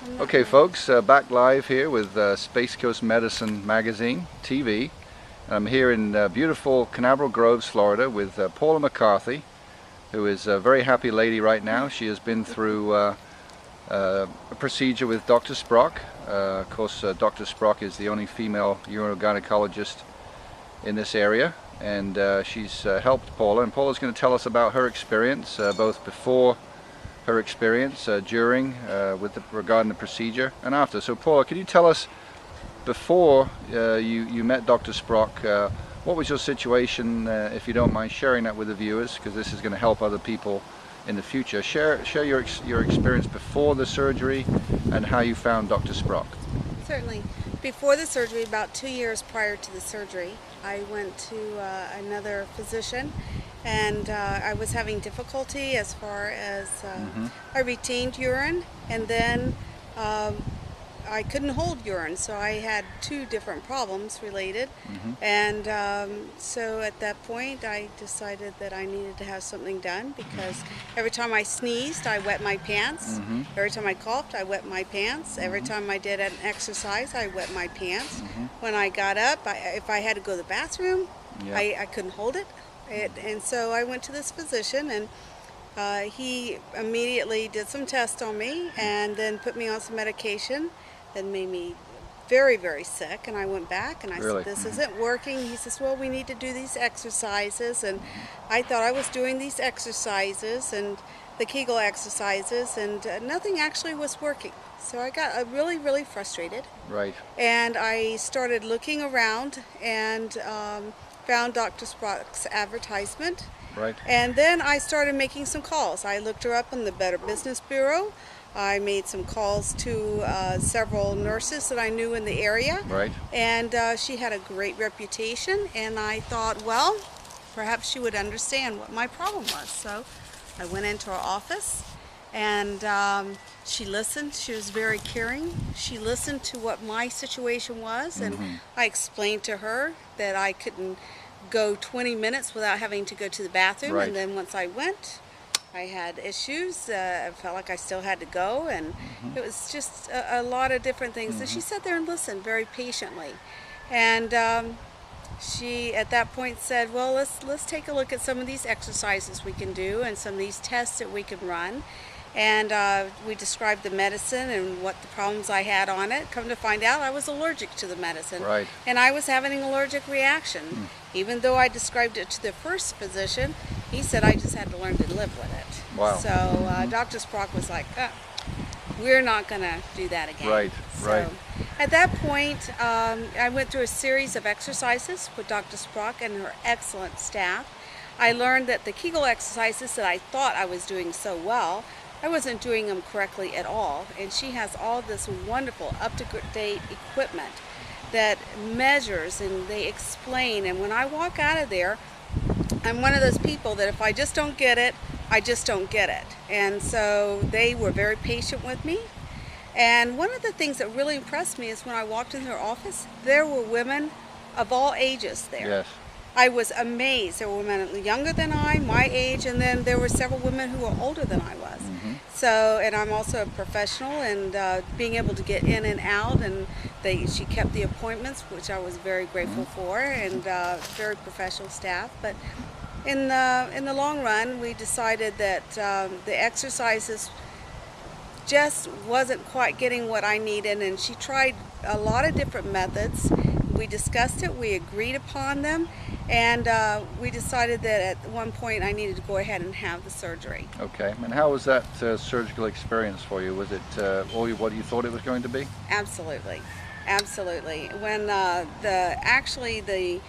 Okay, folks, back live here with Space Coast Medicine Magazine TV. I'm here in beautiful Canaveral Groves, Florida with Paula McCarthy, who is a very happy lady right now. She has been through a procedure with Dr. Sprock. Of course, Dr. Sprock is the only female urogynecologist in this area, and she's helped Paula, and Paula's going to tell us about her experience, both before her experience, during, regarding the procedure, and after. So Paula, can you tell us, before you met Dr. Sprock, what was your situation, if you don't mind sharing that with the viewers, because this is going to help other people in the future. Share your experience before the surgery and how you found Dr. Sprock. Certainly. Before the surgery, about 2 years prior to the surgery, I went to another physician, and I was having difficulty as far as I retained urine, and then I couldn't hold urine, so I had two different problems related. And so at that point I decided that I needed to have something done, because every time I sneezed I wet my pants, every time I coughed I wet my pants, every time I did an exercise I wet my pants. When I got up, if I had to go to the bathroom, I couldn't hold it. And so I went to this physician, and he immediately did some tests on me and then put me on some medication that made me very, very sick. And I went back and I said, this isn't working. He says, well, we need to do these exercises. And I thought I was doing these exercises and the Kegel exercises, and nothing actually was working. So I got really, really frustrated. Right. And I started looking around and found Dr. Sprock's advertisement. Right. And then I started making some calls. I looked her up on the Better Business Bureau. I made some calls to several nurses that I knew in the area. Right. And she had a great reputation, and I thought, well, perhaps she would understand what my problem was. So I went into her office, and she listened. She was very caring. She listened to what my situation was, and I explained to her that I couldn't go 20 minutes without having to go to the bathroom. Right. And then once I went, I had issues. I felt like I still had to go, and it was just a lot of different things. And she sat there and listened very patiently. And she, at that point, said, well, let's take a look at some of these exercises we can do and some of these tests that we can run. And we described the medicine and what the problems I had on it. Come to find out, I was allergic to the medicine. Right. And I was having an allergic reaction. Even though I described it to the first physician, he said I just had to learn to live with it. Wow. So Dr. Sprock was like, we're not going to do that again. Right, right. At that point, I went through a series of exercises with Dr. Sprock and her excellent staff. I learned that the Kegel exercises that I thought I was doing so well, I wasn't doing them correctly at all. And she has all this wonderful up-to-date equipment that measures and they explain. And when I walk out of there, I'm one of those people that if I just don't get it, I just don't get it. And so they were very patient with me. And one of the things that really impressed me is when I walked in her office, there were women of all ages there. Yes. I was amazed. There were women younger than I, my age, and then there were several women who were older than I was. So, and I'm also a professional, and being able to get in and out, and she kept the appointments, which I was very grateful for, and very professional staff. But in the long run, we decided that the exercises just wasn't quite getting what I needed, and she tried a lot of different methods. We discussed it, we agreed upon them, and we decided that at one point I needed to go ahead and have the surgery. Okay, and how was that surgical experience for you? Was it all what you thought it was going to be? Absolutely, absolutely. When actually the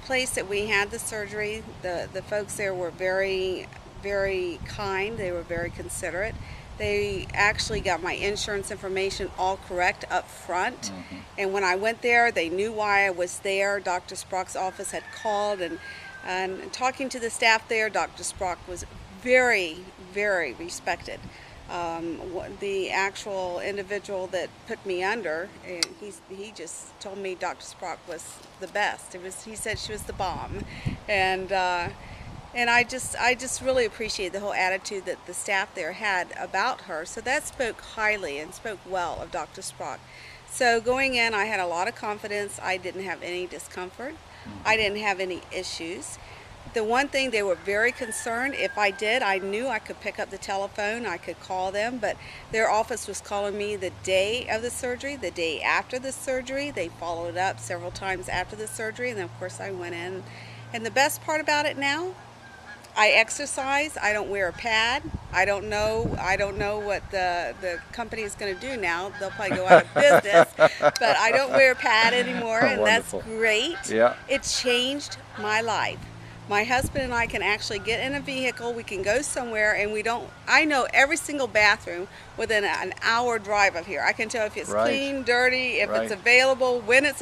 place that we had the surgery, the folks there were very, very kind. They were very considerate. They actually got my insurance information all correct up front. And when I went there, they knew why I was there. Dr. Sprock's office had called, and talking to the staff there, Dr. Sprock was very, very respected. The actual individual that put me under, he just told me Dr. Sprock was the best. He said she was the bomb. And And I just really appreciate the whole attitude that the staff there had about her. So that spoke highly and spoke well of Dr. Sprock. So going in, I had a lot of confidence. I didn't have any discomfort. I didn't have any issues. The one thing, they were very concerned. If I did, I knew I could pick up the telephone, I could call them, but their office was calling me the day of the surgery, the day after the surgery. They followed up several times after the surgery, and then of course I went in. And the best part about it now, I exercise. I don't wear a pad. I don't know what the company is going to do now. They'll probably go out of business. But I don't wear a pad anymore, and Wonderful. that's great. Yeah. It changed my life. My husband and I can actually get in a vehicle. We can go somewhere, and I know every single bathroom within an hour drive of here. I can tell if it's Right. clean, dirty, if Right. it's available, when it's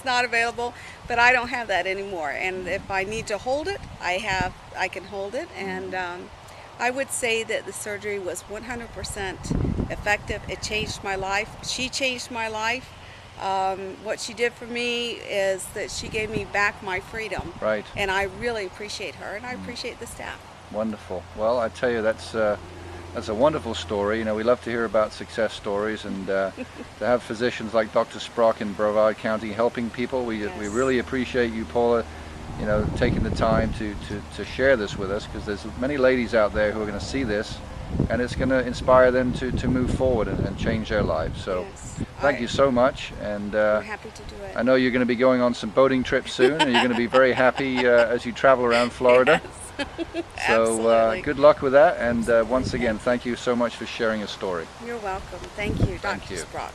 not available. But I don't have that anymore. And if I need to hold it, I can hold it. And I would say that the surgery was 100% effective. It changed my life. She changed my life. What she did for me is that she gave me back my freedom. Right. And I really appreciate her, and I appreciate the staff. Wonderful. Well, I tell you, that's a wonderful story. You know, we love to hear about success stories, and to have physicians like Dr. Sprock in Brevard County helping people. We really appreciate you, Paula, you know, taking the time to share this with us, because there's many ladies out there who are going to see this, and it's going to inspire them to move forward and change their lives. So thank you so much, and I'm happy to do it. I know you're going to be going on some boating trips soon, and you're going to be very happy as you travel around Florida. Yes. So good luck with that, and once again, thank you so much for sharing your story. You're welcome. Thank you, Thank Dr. you. Sprock.